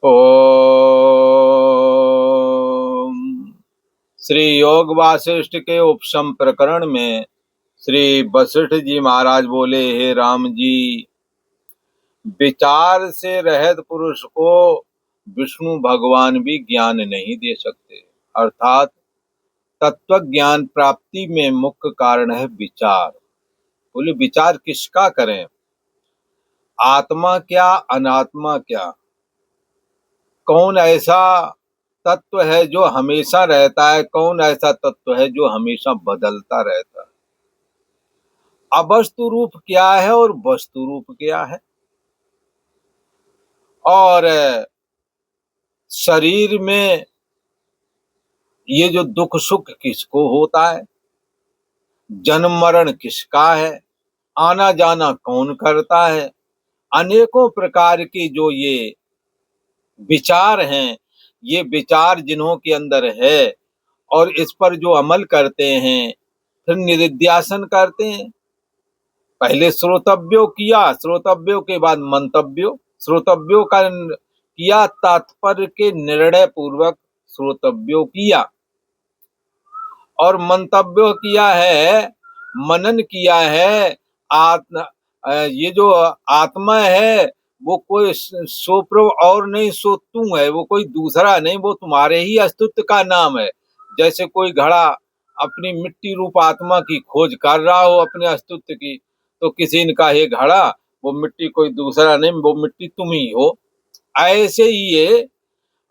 ओम। श्री योग वासिष्ठ के उपशम प्रकरण में श्री वशिष्ठ जी महाराज बोले, हे राम जी, विचार से रहित पुरुष को विष्णु भगवान भी ज्ञान नहीं दे सकते। अर्थात तत्व ज्ञान प्राप्ति में मुख्य कारण है विचार। बोले विचार किसका करें? आत्मा क्या, अनात्मा क्या? कौन ऐसा तत्व है जो हमेशा रहता है, कौन ऐसा तत्व है जो हमेशा बदलता रहता है? अवस्तु रूप क्या है और वस्तु रूप क्या है? और शरीर में ये जो दुख सुख किसको होता है? जन्म मरण किसका है? आना जाना कौन करता है? अनेकों प्रकार के जो ये विचार हैं, ये विचार जिन्हों के अंदर है और इस पर जो अमल करते हैं, फिर निदिध्यासन करते हैं। पहले श्रोतव्यो किया, श्रोतव्यो के बाद मंतव्यो, श्रोतव्यो का किया, तात्पर्य के निर्णय पूर्वक श्रोतव्यो किया, और मंतव्यो किया है, मनन किया है। आत्मा, ये जो आत्मा है वो कोई सोप्रो और नहीं, सो तू है, वो कोई दूसरा नहीं, वो तुम्हारे ही अस्तित्व का नाम है। जैसे कोई घड़ा अपनी मिट्टी रूप आत्मा की खोज कर रहा हो, अपने अस्तित्व की, तो किसी ने कहा ये घड़ा, वो मिट्टी कोई दूसरा नहीं, वो मिट्टी तुम ही हो। ऐसे ही ये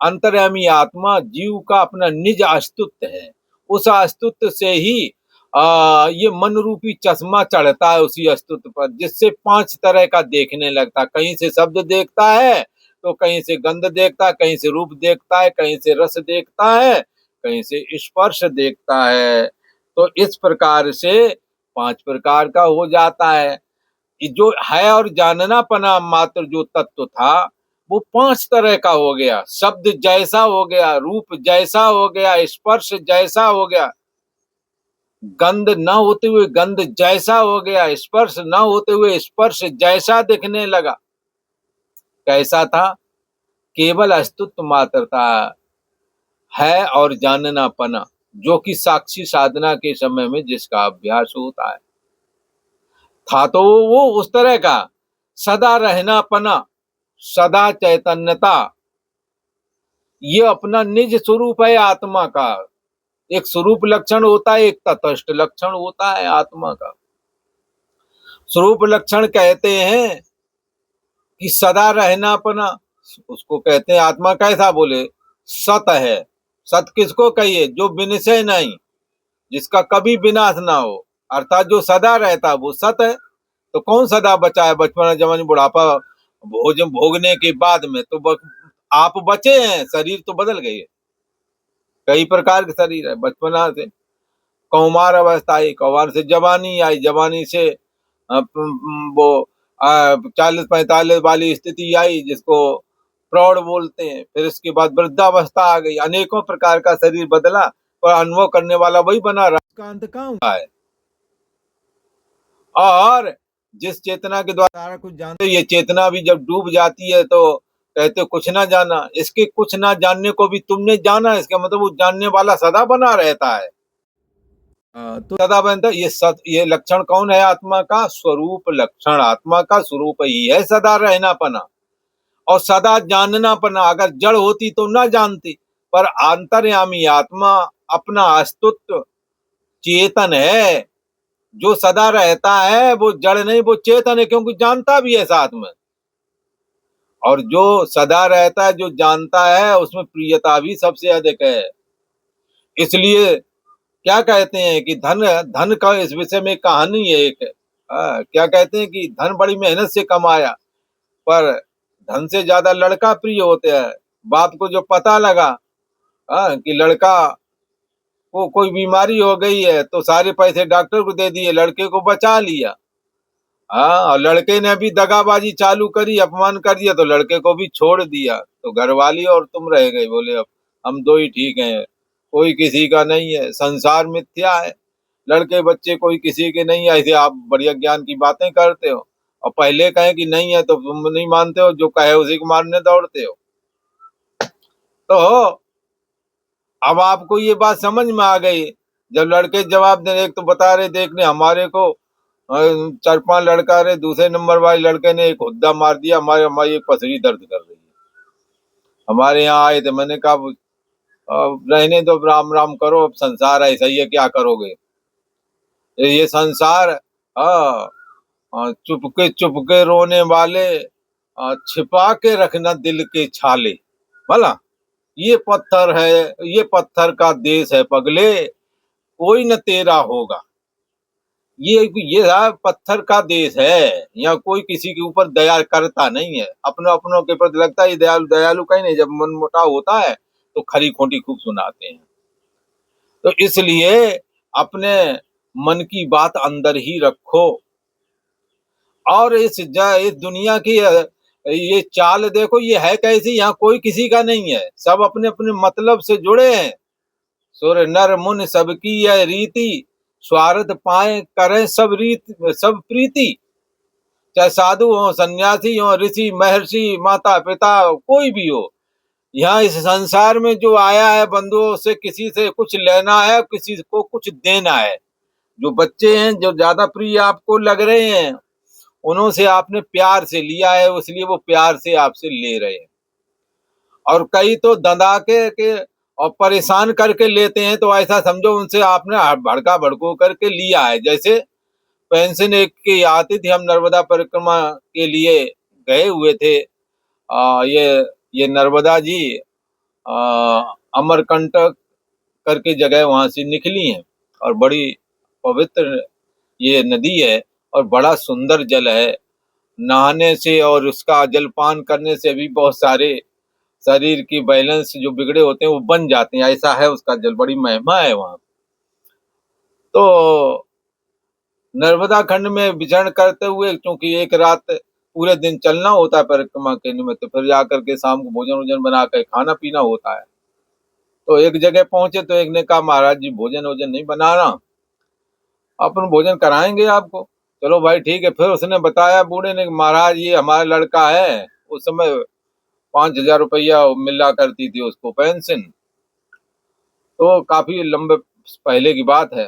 अंतर्यामी आत्मा जीव का अपना निज अस्तित्व है। उस अस्तित्व से ही ये मन रूपी चश्मा चढ़ता है उसी अस्तित्व पर, जिससे 5 तरह का देखने लगता। कहीं से शब्द देखता है, तो कहीं से गंध देखता है, कहीं से रूप देखता है, कहीं से रस देखता है, कहीं से स्पर्श देखता है। तो इस प्रकार से 5 प्रकार का हो जाता है। जो है और जानना पना मात्र जो तत्व था, वो 5 तरह का हो गया। शब्द जैसा हो गया, रूप जैसा हो गया, स्पर्श जैसा हो गया, गंध न होते हुए गंध जैसा हो गया, स्पर्श न होते हुए स्पर्श जैसा दिखने लगा। कैसा था? केवल अस्तित्व मात्र था, है और जानना पना, जो कि साक्षी साधना के समय में जिसका अभ्यास होता है। था तो वो उस तरह का सदा रहना पना, सदा चैतन्यता, ये अपना निज स्वरूप है आत्मा का। एक स्वरूप लक्षण होता है, एक तटस्थ लक्षण होता है आत्मा का। स्वरूप लक्षण कहते हैं कि सदा रहना अपना, उसको कहते हैं आत्मा। कैसा? बोले सत है। सत किसको कहिए? जो विनिशय नहीं, जिसका कभी विनाश ना हो, अर्थात जो सदा रहता वो सत है। तो कौन सदा बचा है? बचपन जवानी बुढ़ापा भोजन भोगने के बाद में तो आप बचे हैं, शरीर तो बदल गई है। कई प्रकार के शरीर है। बचपना से कौमार अवस्था आई, कौमार से जवानी आई, जवानी से वो 40-45 वाली स्थिति आई, जिसको प्रौढ़ बोलते हैं। फिर इसके बाद वृद्धावस्था आ गई। अनेकों प्रकार का शरीर बदला, पर अनुभव करने वाला वही बना रहा। इसका अंत कहाँ हुआ है? और जिस चेतना के द्वारा सारा कुछ जानते, ये चेतना भी जब डूब जाती है तो कहते कुछ ना जाना। इसके कुछ ना जानने को भी तुमने जाना, इसका मतलब वो जानने वाला सदा बना रहता है। तो सदा बनता है। ये लक्षण कौन है आत्मा का? स्वरूप लक्षण। आत्मा का स्वरूप ही है सदा रहना पना और सदा जानना पना। अगर जड़ होती तो ना जानती, पर अंतर्यामी आत्मा अपना अस्तित्व चेतन है, जो सदा रहता है। वो जड़ नहीं, वो चेतन है, क्योंकि जानता भी है साथ में। और जो सदा रहता है, जो जानता है, उसमें प्रियता भी सबसे अधिक है। इसलिए क्या कहते हैं कि धन धन का इस विषय में कहानी है एक। क्या कहते हैं कि धन बड़ी मेहनत से कमाया, पर धन से ज्यादा लड़का प्रिय होते हैं। बाप को जो पता लगा कि लड़का को कोई बीमारी हो गई है, तो सारे पैसे डॉक्टर को दे दिए, लड़के को बचा लिया। और लड़के ने भी दगाबाजी चालू करी, अपमान कर दिया, तो लड़के को भी छोड़ दिया। तो घरवाली और तुम रह गए। बोले अब हम दो ही ठीक हैं, कोई किसी का नहीं है, संसार मिथ्या है, लड़के बच्चे कोई किसी के नहीं है। ऐसे आप बढ़िया ज्ञान की बातें करते हो, और पहले कहें कि नहीं है तो तुम नहीं मानते हो, जो कहे उसी को मारने दौड़ते हो। तो अब आपको ये बात समझ में आ गई। जब लड़के जवाब दे, एक तो बता रहे देखने हमारे को 4-5 लड़का रहे, दूसरे नंबर वाले लड़के ने एक हुद्दा मार दिया, हमारे हमारी एक पसली दर्द कर रही है। हमारे यहाँ आए थे, मैंने कहा रहने दो, राम राम करो, अब संसार ऐसा ही है, क्या करोगे। ये संसार, हाँ, चुपके चुपके रोने वाले, छिपा के रखना दिल के छाले। भला ये पत्थर है, ये पत्थर का देश है पगले, कोई न तेरा होगा। ये पत्थर का देश है, यहाँ कोई किसी के ऊपर दया करता नहीं है। अपनों अपनों के प्रति लगता है ये दयालु, दयालु कहीं नहीं। जब मन मुटाव होता है तो खरी खोटी खूब सुनाते हैं। तो इसलिए अपने मन की बात अंदर ही रखो। और इस दुनिया की ये चाल देखो, ये है कैसी, यहाँ कोई किसी का नहीं है, सब अपने अपने मतलब से जुड़े हैं। सुर नर मुन सबकी यह रीति, स्वार्थ पाए करें सब प्रीति। चाहे साधु हो, सन्यासी हो, ऋषि महर्षि, माता पिता, कोई भी हो, यहाँ इस संसार में जो आया है बंधुओं से किसी से कुछ लेना है, किसी को कुछ देना है। जो बच्चे हैं, जो ज्यादा प्रिय आपको लग रहे हैं, उन्हों से आपने प्यार से लिया है, इसलिए वो प्यार से आपसे ले रहे हैं। और कई तो दंदा के और परेशान करके लेते हैं, तो ऐसा समझो उनसे आपने भड़का भड़को करके लिया है। जैसे पेंशन एक की आती थी, हम नर्मदा परिक्रमा के लिए गए हुए थे। ये नर्मदा जी अमरकंटक करके जगह वहां से निकली है, और बड़ी पवित्र ये नदी है, और बड़ा सुंदर जल है। नहाने से और उसका जलपान करने से भी बहुत सारे शरीर की बैलेंस जो बिगड़े होते हैं वो बन जाते हैं, ऐसा है उसका जल, बड़ी महिमा है वहां। तो नर्मदा खंड में विचरण करते हुए, क्योंकि एक रात पूरे दिन चलना होता है परिक्रमा के निमित्त, फिर जाकर के शाम को भोजन वोजन बना कर खाना पीना होता है। तो एक जगह पहुंचे तो एक ने कहा महाराज जी भोजन वोजन नहीं बनाना, अपन भोजन कराएंगे आपको। चलो भाई ठीक है। फिर उसने बताया बूढ़े ने, महाराज ये हमारा लड़का है, उस समय 5,000 रुपया मिला करती थी उसको पेंशन, तो काफी लंबे पहले की बात है।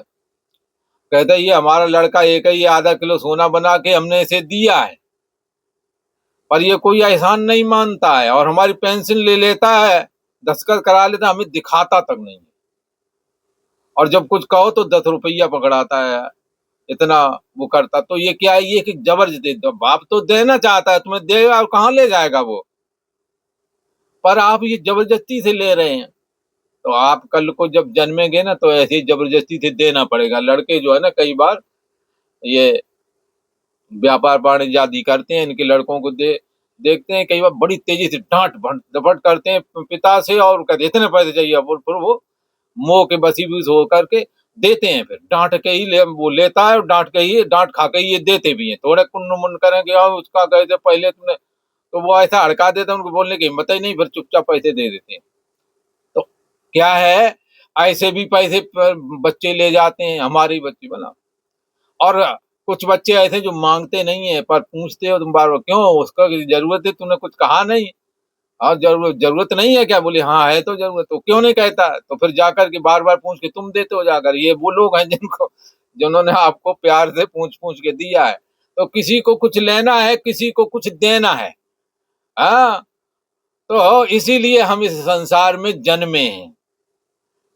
कहता ये हमारा लड़का, एक ही आधा किलो सोना बना के हमने इसे दिया है, पर ये कोई एहसान नहीं मानता है, और हमारी पेंशन ले लेता है, दस्तखत करा लेता, हमें दिखाता तक नहीं, और जब कुछ कहो तो 10 रुपया पकड़ाता है, इतना वो करता। तो ये क्या है, ये कि जबरदस्ती, बाप तो देना चाहता है तुम्हें, देगा और कहाँ ले जाएगा वो, पर आप ये जबरदस्ती से ले रहे हैं। तो आप कल को जब जन्मेंगे ना, तो ऐसे ही जबरदस्ती से देना पड़ेगा। लड़के जो है ना, कई बार ये व्यापार वाणिज्य आदि करते हैं, इनके लड़कों को देखते हैं, कई बार बड़ी तेजी से डांट डपट करते हैं पिता से, और कहते इतने पैसे चाहिए, और फिर वो मोह के बसीभूत होकर के देते हैं। फिर डांट के ही वो लेता है, और डांट खा के ही ये देते भी हैं। थोड़े कुन्न मुन्न करेंगे और उसका कहते पहले तुमने, तो वो ऐसा हड़का देते हैं, उनको बोलने की हिम्मत ही नहीं, फिर चुपचाप पैसे दे देते हैं। तो क्या है, ऐसे भी पैसे बच्चे ले जाते हैं, हमारे बच्चे बना। और कुछ बच्चे ऐसे जो मांगते नहीं है, पर पूछते हो तुम बार बार, क्यों, उसका जरूरत है, तूने कुछ कहा नहीं, और जरूरत नहीं है क्या, बोले हाँ है तो जरूरत, तो क्यों नहीं कहता, तो फिर जाकर के बार बार पूछ के तुम देते हो जाकर। ये वो लोग हैं जिन्होंने आपको प्यार से पूछ पूछ के दिया है। तो किसी को कुछ लेना है, किसी को कुछ देना है। हाँ, तो इसीलिए हम इस संसार में जन्मे हैं।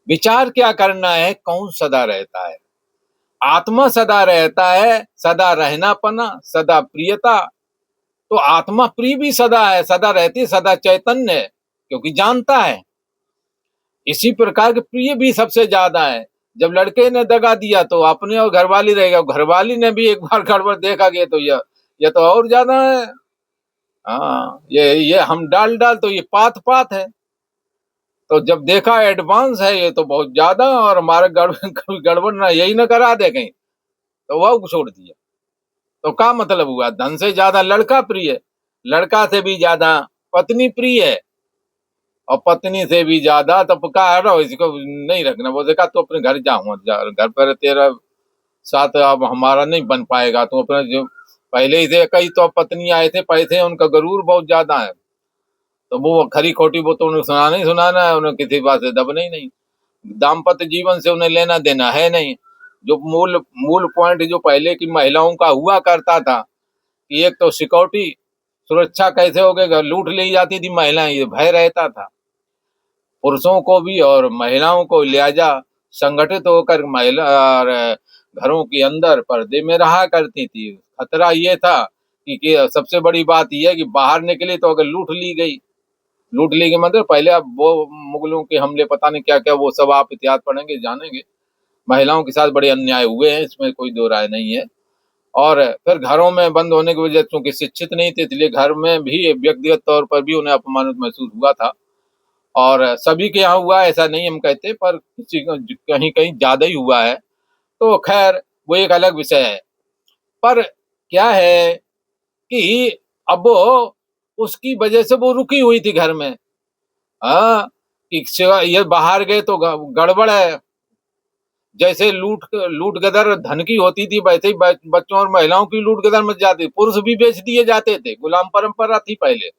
विचार क्या करना है, कौन सदा रहता है, आत्मा सदा रहता है, सदा रहना पना, सदा प्रियता। तो आत्मा प्रिय भी सदा है, सदा रहती, सदा चैतन्य है, क्योंकि जानता है। इसी प्रकार के प्रिय भी सबसे ज्यादा है। जब लड़के ने दगा दिया तो अपने और घरवाली रहेगा, घरवाली ने भी एक बार गड़बड़ देखा गया, तो यह तो और ज्यादा है। हाँ, ये हम डाल तो ये पात पात है। तो जब देखा एडवांस है ये तो बहुत ज्यादा, और हमारे गड़बड़ ना यही ना करा दे कहीं, तो वह छोड़ दिया। तो क्या मतलब हुआ, धन से ज्यादा लड़का प्रिय है, लड़का से भी ज्यादा पत्नी प्रिय है, और पत्नी से भी ज्यादा, तो क्या रहो इसको नहीं रखना। वो देखा तो अपने घर जाऊँ, घर पर तेरा साथ अब हमारा नहीं बन पाएगा, तो अपने जो पहले ही थे, कई तो पत्नी आए थे, पैसे उनका गरूर बहुत ज्यादा है, तो वो खरी खोटी वो तो उन्हें सुनाना ही सुनाना है, उन्हें किसी बात से दबना ही नहीं। दाम्पत्य जीवन से उन्हें लेना देना है नहीं। जो मूल मूल पॉइंट जो पहले की महिलाओं का हुआ करता था कि एक तो सिक्योरिटी, सुरक्षा कैसे हो गए, लूट ली जाती थी महिलाएं, ये भय रहता था पुरुषों को भी और महिलाओं को। लिहाजा संगठित होकर महिला और घरों के अंदर पर्दे में रहा करती थी। खतरा ये था कि सबसे बड़ी बात यह है कि बाहर निकली तो अगर लूट ली गई मतलब पहले अब वो मुगलों के हमले पता नहीं क्या क्या, वो सब आप इतिहास पढ़ेंगे जानेंगे। महिलाओं के साथ बड़े अन्याय हुए हैं, इसमें कोई दो राय नहीं है। और फिर घरों में बंद होने की वजह चूंकि शिक्षित नहीं थे, इसलिए घर में भी व्यक्तिगत तौर पर भी उन्हें अपमानित महसूस हुआ था। और सभी के यहाँ हुआ ऐसा नहीं हम कहते, पर किसी कहीं कहीं ज्यादा ही हुआ है। तो खैर वो एक अलग विषय है। पर क्या है कि अब वो उसकी वजह से वो रुकी हुई थी घर में। हाँ, कि ये बाहर गए तो गड़बड़ है। जैसे लूट गदर धन की होती थी, वैसे ही बच्चों और महिलाओं की लूट गदर मच जाती। पुरुष भी बेच दिए जाते थे, गुलाम परंपरा थी पहले।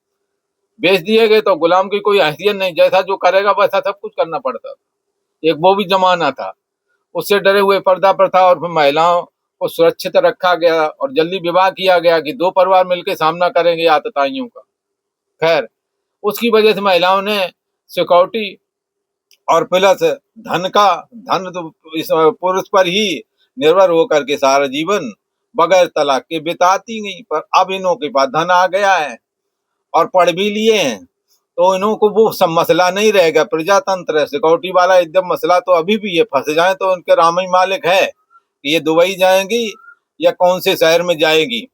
बेच दिए गए तो गुलाम की कोई हैसियत नहीं, जैसा जो करेगा वैसा सब कुछ करना पड़ता। एक वो भी जमाना था। उससे डरे हुए पर्दा प्रथा और फिर महिलाओं को सुरक्षित रखा गया और जल्दी विवाह किया गया कि दो परिवार मिलकर सामना करेंगे आतताइयों का। खैर उसकी वजह से महिलाओं ने सिक्योरिटी और प्लस धन तो इस पुरुष पर ही निर्भर होकर के सारा जीवन बगैर तलाक के बिताती गई। पर अब इन्हों के पास धन आ गया है और पढ़ भी लिए हैं, तो इन्हों को वो सब मसला नहीं रहेगा। प्रजातंत्र है, सिक्योरिटी वाला एकदम मसला तो अभी भी ये फंस जाए तो उनके राम ही मालिक है कि ये दुबई जाएंगी या कौन से शहर में जाएगी।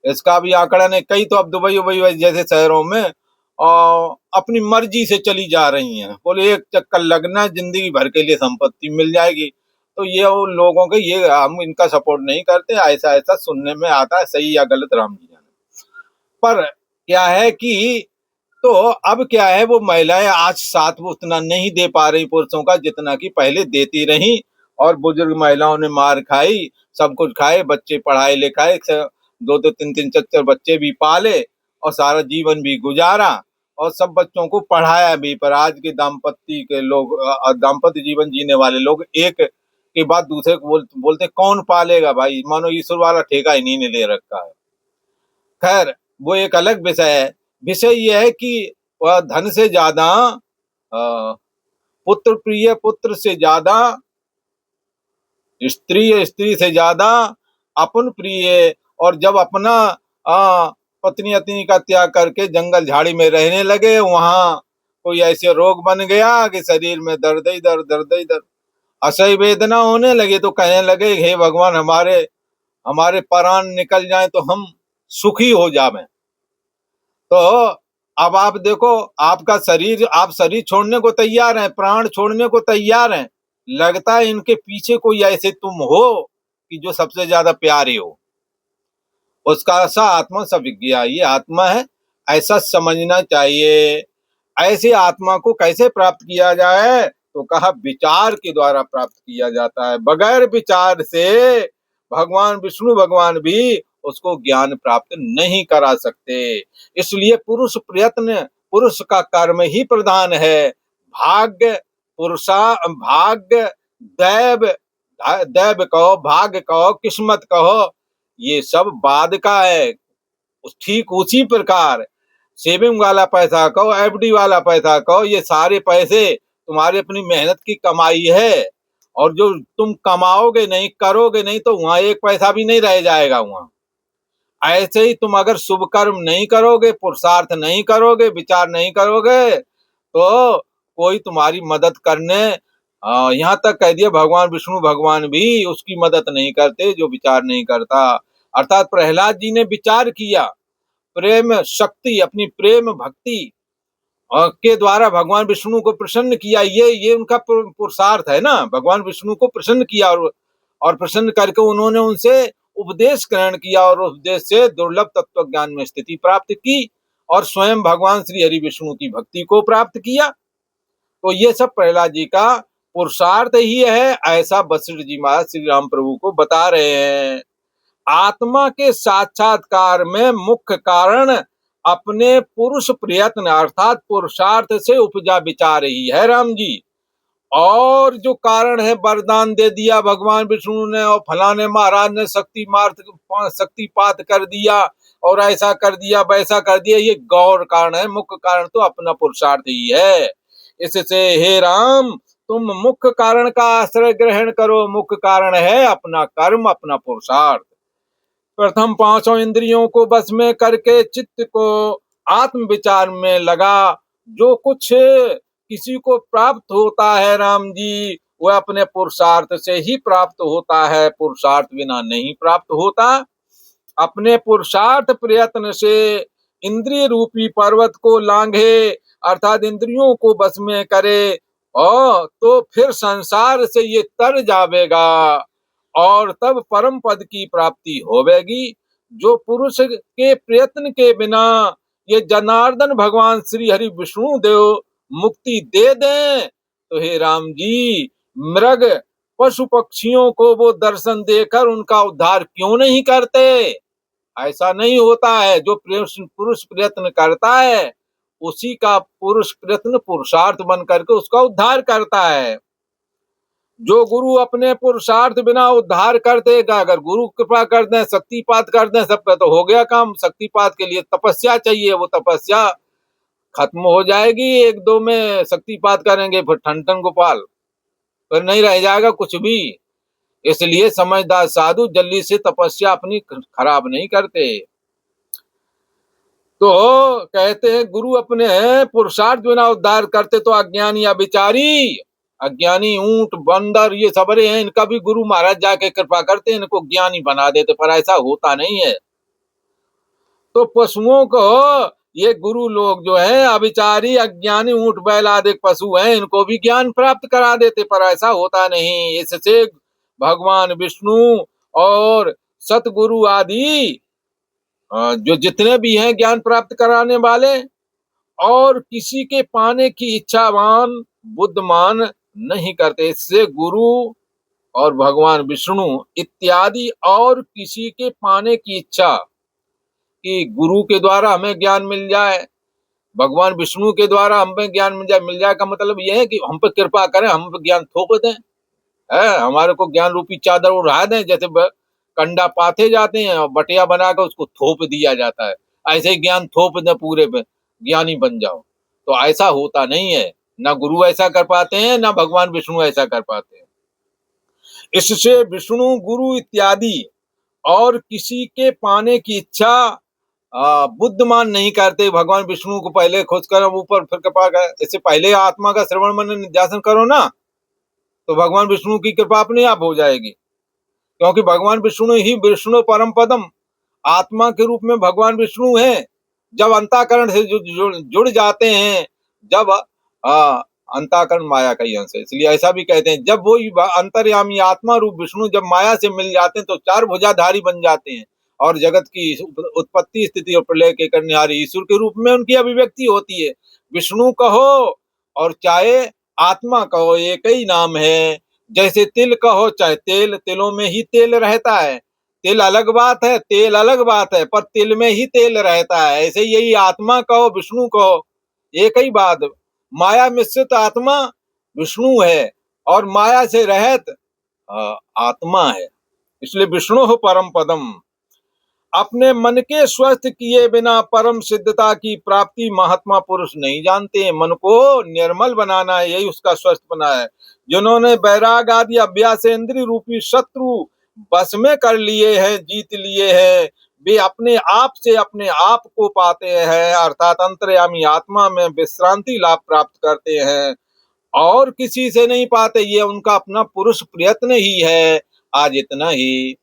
इसका भी आंकड़ा नहीं, कई तो अब दुबई उबई जैसे शहरों में और अपनी मर्जी से चली जा रही हैं। बोले एक चक्कर लगना, जिंदगी भर के लिए संपत्ति मिल जाएगी। तो ये उन लोगों के, ये हम इनका सपोर्ट नहीं करते, ऐसा ऐसा सुनने में आता है, सही या गलत राम जी जाने। पर क्या है कि तो अब क्या है, वो महिलाएं आज साथ वो उतना नहीं दे पा रही पुरुषों का जितना कि पहले देती रही। और बुजुर्ग महिलाओं ने मार खाई, सब कुछ खाए, बच्चे पढ़ाए लिखाए, दो दो तीन तीन चार चार बच्चे भी पाले और सारा जीवन भी गुजारा और सब बच्चों को पढ़ाया भी। पर आज के दाम्पत्य के लोग, दाम्पत्य जीवन जीने वाले लोग एक के बाद दूसरे को बोलते कौन पालेगा भाई, मानो ईश्वर वाला ठेका ही नहीं ले रखा है। खैर वो एक अलग विषय है। विषय यह है कि वह धन से ज्यादा पुत्र प्रिय, पुत्र से ज्यादा स्त्री, स्त्री से ज्यादा अपन प्रिय। और जब अपना पत्नी अत्नी का त्याग करके जंगल झाड़ी में रहने लगे, वहां कोई ऐसे रोग बन गया कि शरीर में दर्द ही दर्द, दर्द ही दर्द, असह्य वेदना होने लगे। तो कहने लगे हे भगवान, हमारे हमारे प्राण निकल जाए तो हम सुखी हो जावें। तो अब आप देखो, आपका शरीर, आप शरीर छोड़ने को तैयार हैं, प्राण छोड़ने को तैयार हैं, लगता है इनके पीछे कोई ऐसे तुम हो कि जो सबसे ज्यादा प्यारे हो। उसका सा आत्मा सविज्ञा, ये आत्मा है, ऐसा समझना चाहिए। ऐसी आत्मा को कैसे प्राप्त किया जाए, तो कहा विचार के द्वारा प्राप्त किया जाता है। बगैर विचार से भगवान विष्णु भगवान भी उसको ज्ञान प्राप्त नहीं करा सकते। इसलिए पुरुष का कर्म ही प्रधान है। भाग्य, भाग्य, दैव, दैव कहो, भाग्य कहो, किस्मत कहो, ये सब बाद का है। ठीक उसी प्रकार सेविंग वाला पैसा कहो, एफडी वाला पैसा कहो, ये सारे पैसे तुम्हारी अपनी मेहनत की कमाई है। और जो तुम कमाओगे नहीं, करोगे नहीं, तो वहां एक पैसा भी नहीं रह जाएगा वहां। ऐसे ही तुम अगर शुभ कर्म नहीं करोगे, पुरुषार्थ नहीं करोगे, विचार नहीं करोगे, तो कोई तुम्हारी मदद करने, यहाँ तक कह दिया भगवान विष्णु भगवान भी उसकी मदद नहीं करते जो विचार नहीं करता। अर्थात प्रहलाद जी ने विचार किया, प्रेम शक्ति, अपनी प्रेम भक्ति के द्वारा भगवान विष्णु को प्रसन्न किया। ये उनका पुरुषार्थ है ना, भगवान विष्णु को प्रसन्न किया और प्रसन्न करके उन्होंने उनसे उपदेश ग्रहण किया और उपदेश से दुर्लभ तत्व ज्ञान में स्थिति प्राप्त की और स्वयं भगवान श्री हरि विष्णु की भक्ति को प्राप्त किया। तो ये सब प्रहलाद जी का पुरुषार्थ ही है, ऐसा वशिष्ठ जी महाराज श्री राम प्रभु को बता रहे हैं। आत्मा के साक्षात्कार में मुख्य कारण अपने पुरुष प्रयत्न अर्थात पुरुषार्थ से उपजा विचार ही है राम जी। और जो कारण है वरदान दे दिया भगवान विष्णु ने और फलाने महाराज ने शक्तिपात कर दिया और ऐसा कर दिया वैसा कर दिया, ये गौर कारण है। मुख्य कारण तो अपना पुरुषार्थ ही है। इससे हे राम तुम मुख्य कारण का आश्रय ग्रहण करो। मुख्य कारण है अपना कर्म, अपना पुरुषार्थ। प्रथम पांचों इंद्रियों को बस में करके चित्त को आत्म विचार में लगा। जो कुछ किसी को प्राप्त होता है राम जी, वह अपने पुरुषार्थ से ही प्राप्त होता है, पुरुषार्थ बिना नहीं प्राप्त होता। अपने पुरुषार्थ प्रयत्न से इंद्रिय रूपी पर्वत को लांघे अर्थात इंद्रियों को बस में करे और तो फिर संसार से ये तर जावेगा और तब परम पद की प्राप्ति होवेगी। जो पुरुष के प्रयत्न के बिना ये जनार्दन भगवान श्री हरि विष्णु देव मुक्ति दे दें तो हे राम जी मृग पशु पक्षियों को वो दर्शन देकर उनका उद्धार क्यों नहीं करते? ऐसा नहीं होता है। जो पुरुष प्रयत्न करता है उसी का पुरुष प्रयत्न पुरुषार्थ बन करके उसका उद्धार करता है। जो गुरु अपने पुरुषार्थ बिना उद्धार कर देगा, अगर गुरु कृपा कर दें, शक्तिपात कर दें, सबका तो हो गया काम। शक्तिपात के लिए तपस्या चाहिए, वो तपस्या खत्म हो जाएगी एक दो में। शक्तिपात करेंगे फिर ठन ठन गोपाल, फिर नहीं रह जाएगा कुछ भी। इसलिए समझदार साधु जल्दी से तपस्या अपनी खराब नहीं करते। तो कहते हैं गुरु अपने पुरुषार्थ बिना उद्धार करते तो अज्ञानी अविचारी, अज्ञानी ऊंट बंदर ये सबरे हैं, इनका भी गुरु महाराज जाके कृपा करते, इनको ज्ञानी बना देते, पर ऐसा होता नहीं है। तो पशुओं को ये गुरु लोग जो है अविचारी अज्ञानी ऊंट बैल आदि पशु हैं, इनको भी ज्ञान प्राप्त करा देते, पर ऐसा होता नहीं। इससे भगवान विष्णु और सतगुरु आदि जो जितने भी हैं ज्ञान प्राप्त कराने वाले और किसी के पाने की इच्छावान बुद्धिमान नहीं करते। इससे गुरु और भगवान विष्णु इत्यादि और किसी के पाने की इच्छा कि गुरु के द्वारा हमें ज्ञान मिल जाए, भगवान विष्णु के द्वारा हमें ज्ञान मिल जाए का मतलब यह है कि हम पे कृपा करें, हम पे ज्ञान थोप दें, है हमारे को ज्ञान रूपी चादर उड़ा दें। जैसे कंडा पाथे जाते हैं और बटिया बनाकर उसको थोप दिया जाता है, ऐसे ही ज्ञान थोप दें पूरे पे, ज्ञानी बन जाओ। तो ऐसा होता नहीं है, ना गुरु ऐसा कर पाते हैं ना भगवान विष्णु ऐसा कर पाते हैं। इससे विष्णु गुरु इत्यादि और किसी के पाने की इच्छा बुद्धिमान नहीं करते। भगवान विष्णु को पहले खोज कर ऊपर फिर कृपा कर, इससे पहले आत्मा का श्रवण मनन निध्यासन करो ना, तो भगवान विष्णु की कृपा अपने आप हो जाएगी। क्योंकि भगवान विष्णु ही विष्णु परम पदम आत्मा के रूप में भगवान विष्णु है। जब अंतःकरण से जुड़ जाते हैं, जब अंतःकरण माया का ही अंश है, इसलिए ऐसा भी कहते हैं जब वो अंतर्यामी आत्मा रूप विष्णु जब माया से मिल जाते हैं तो चार भुजाधारी बन जाते हैं और जगत की उत्पत्ति स्थिति और प्रलय के करनेहारी ईश्वर के रूप में उनकी अभिव्यक्ति होती है। विष्णु कहो और चाहे आत्मा कहो, एक ही नाम है। जैसे तिल कहो चाहे तेल, तिलों में ही तेल रहता है। तिल अलग बात है, तेल अलग बात है, पर तिल में ही तेल रहता है। ऐसे यही आत्मा कहो विष्णु कहो, एक ही बात। माया मिश्रित आत्मा विष्णु है और माया से रहित आत्मा है। इसलिए विष्णु हो परम पदम। अपने मन के स्वस्थ किए बिना परम सिद्धता की प्राप्ति महात्मा पुरुष नहीं जानते। मन को निर्मल बनाना है, यही उसका स्वस्थ बना है। जिन्होंने वैराग आदि अभ्यास इंद्रिय रूपी शत्रु बस में कर लिए हैं, जीत लिए हैं, वे अपने आप से अपने आप को पाते हैं अर्थात अंतर्यामी आत्मा में विश्रांति लाभ प्राप्त करते हैं और किसी से नहीं पाते। ये उनका अपना पुरुष प्रयत्न ही है। आज इतना ही।